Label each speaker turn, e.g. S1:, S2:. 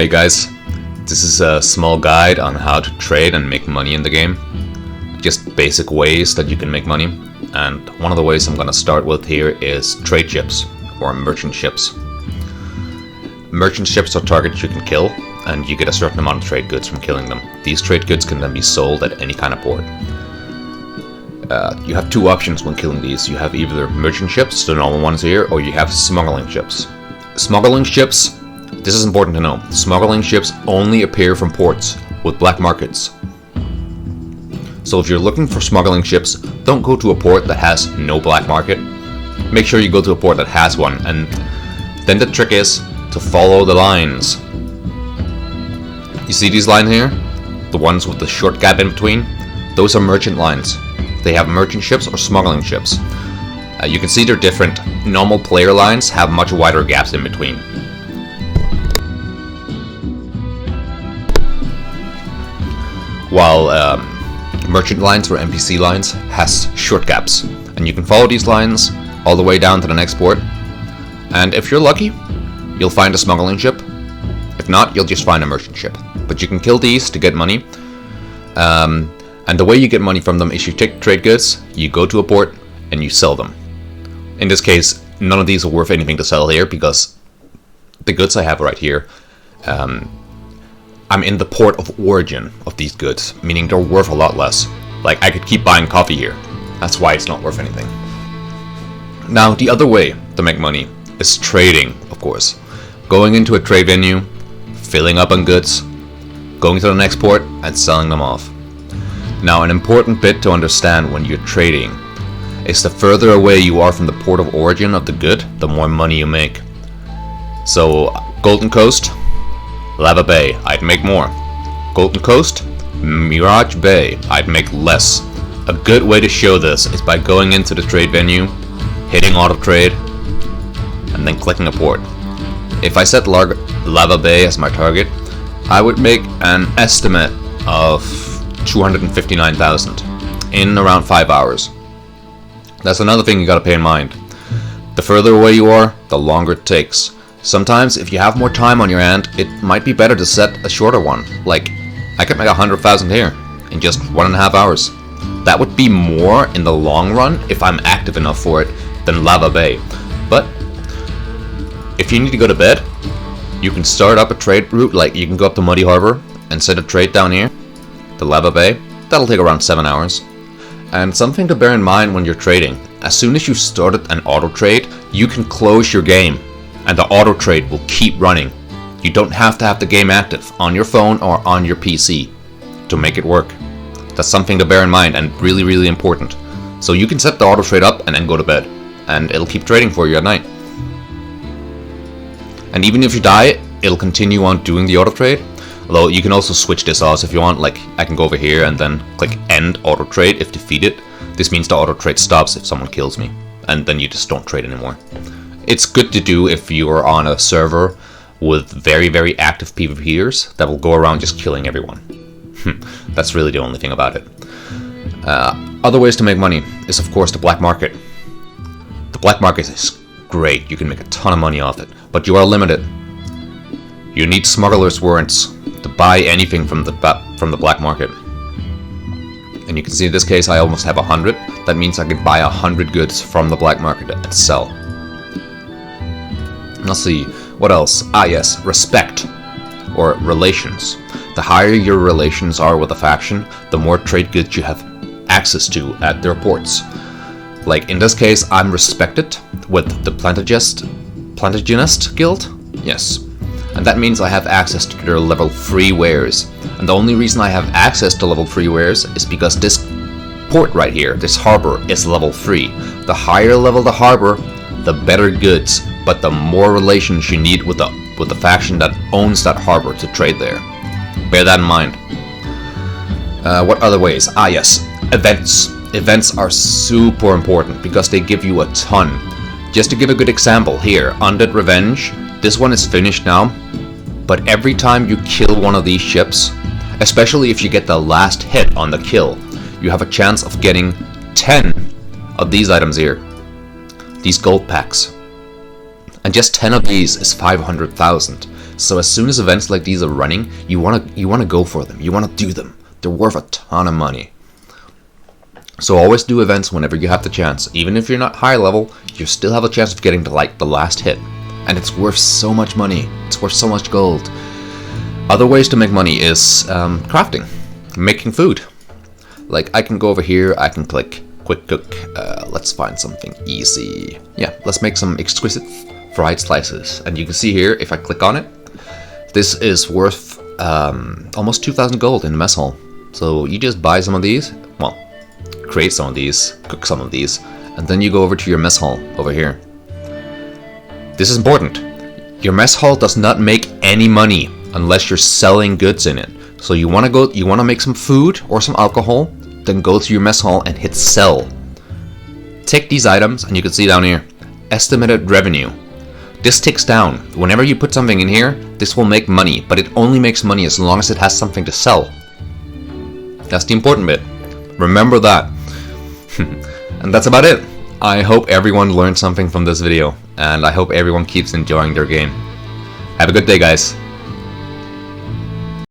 S1: Hey guys, this is a small guide on how to trade and make money in the game. Just basic ways that you can make money. And one of the ways I'm going to start with here is trade ships or merchant ships. Merchant ships are targets you can kill, and you get a certain amount of trade goods from killing them. These trade goods can then be sold at any kind of port. You have two options when killing these. You have either merchant ships, the normal ones here, or you have smuggling ships. Smuggling ships, this is important to know, smuggling ships only appear from ports with black markets. So if you're looking for smuggling ships, don't go to a port that has no black market. Make sure you go to a port that has one, and then the trick is to follow the lines. You see these lines here? The ones with the short gap in between? Those are merchant lines. They have merchant ships or smuggling ships. You can see they're different. Normal player lines have much wider gaps in between. While merchant lines or NPC lines has short gaps. And you can follow these lines all the way down to the next port. And if you're lucky, you'll find a smuggling ship. If not, you'll just find a merchant ship. But you can kill these to get money. And the way you get money from them is you take trade goods, you go to a port, and you sell them. In this case, none of these are worth anything to sell here because the goods I have right here, I'm in the port of origin of these goods, meaning they're worth a lot less. Like, I could keep buying coffee here. That's why it's not worth anything. Now, the other way to make money is trading, of course. Going into a trade venue, filling up on goods, going to the next port, and selling them off. Now, an important bit to understand when you're trading is the further away you are from the port of origin of the good, the more money you make. So, Golden Coast, Lava Bay, I'd make more. Golden Coast, Mirage Bay, I'd make less. A good way to show this is by going into the trade venue, hitting auto trade, and then clicking a port. If I set Lava Bay as my target, I would make an estimate of 259,000 in around 5 hours. That's another thing you gotta pay in mind. The further away you are, the longer it takes. Sometimes if you have more time on your hand, it might be better to set a shorter one. Like, I could make 100,000 here in just 1.5 hours. That would be more in the long run if I'm active enough for it than Lava Bay. But if you need to go to bed, you can start up a trade route. Like, you can go up to Muddy Harbor and set a trade down here, the Lava Bay. That'll take around 7 hours. And something to bear in mind when you're trading, as soon as you started an auto trade, you can close your game and the auto trade will keep running. You don't have to have the game active on your phone or on your PC to make it work. That's something to bear in mind and really, really important. So you can set the auto trade up and then go to bed, and it'll keep trading for you at night. And even if you die, it'll continue on doing the auto trade. Although you can also switch this off if you want. Like, I can go over here and then click end auto trade if defeated. This means the auto trade stops if someone kills me, and then you just don't trade anymore. It's good to do if you are on a server with very, very active PvPers that will go around just killing everyone. That's really the only thing about it. Other ways to make money is, of course, the black market. The black market is great. You can make a ton of money off it, but you are limited. You need smuggler's warrants to buy anything from the black market. And you can see in this case I almost have 100. That means I can buy 100 goods from the black market and sell. Let's see, what else? Ah yes, respect, or relations. The higher your relations are with a faction, the more trade goods you have access to at their ports. Like in this case, I'm respected with the Plantagenist Guild? Yes. And that means I have access to their level 3 wares. And the only reason I have access to level 3 wares is because this port right here, this harbor, is level 3. The higher level the harbor, the better goods, but the more relations you need with the faction that owns that harbor to trade there. Bear that in mind. What other ways? Ah yes, events. Events are super important because they give you a ton. Just to give a good example here, Undead Revenge, this one is finished now, but every time you kill one of these ships, especially if you get the last hit on the kill, you have a chance of getting 10 of these items here. These gold packs. And just 10 of these is 500,000. So as soon as events like these are running, you wanna go for them. You wanna do them. They're worth a ton of money. So always do events whenever you have the chance. Even if you're not high level, you still have a chance of getting to like the last hit. And it's worth so much money. It's worth so much gold. Other ways to make money is crafting, making food. Like I can go over here, I can click quick cook. Let's find something easy. Yeah, let's make some exquisite fried slices. And you can see here, if I click on it, this is worth almost 2,000 gold in the mess hall. So you just buy some of these, well, create some of these, cook some of these, and then you go over to your mess hall over here. This is important. Your mess hall does not make any money unless you're selling goods in it. So you want to make some food or some alcohol, then go to your mess hall and hit sell. Take these items and you can see down here, estimated revenue. This ticks down. Whenever you put something in here, this will make money, but it only makes money as long as it has something to sell. That's the important bit. Remember that. And that's about it. I hope everyone learned something from this video, and I hope everyone keeps enjoying their game. Have a good day, guys.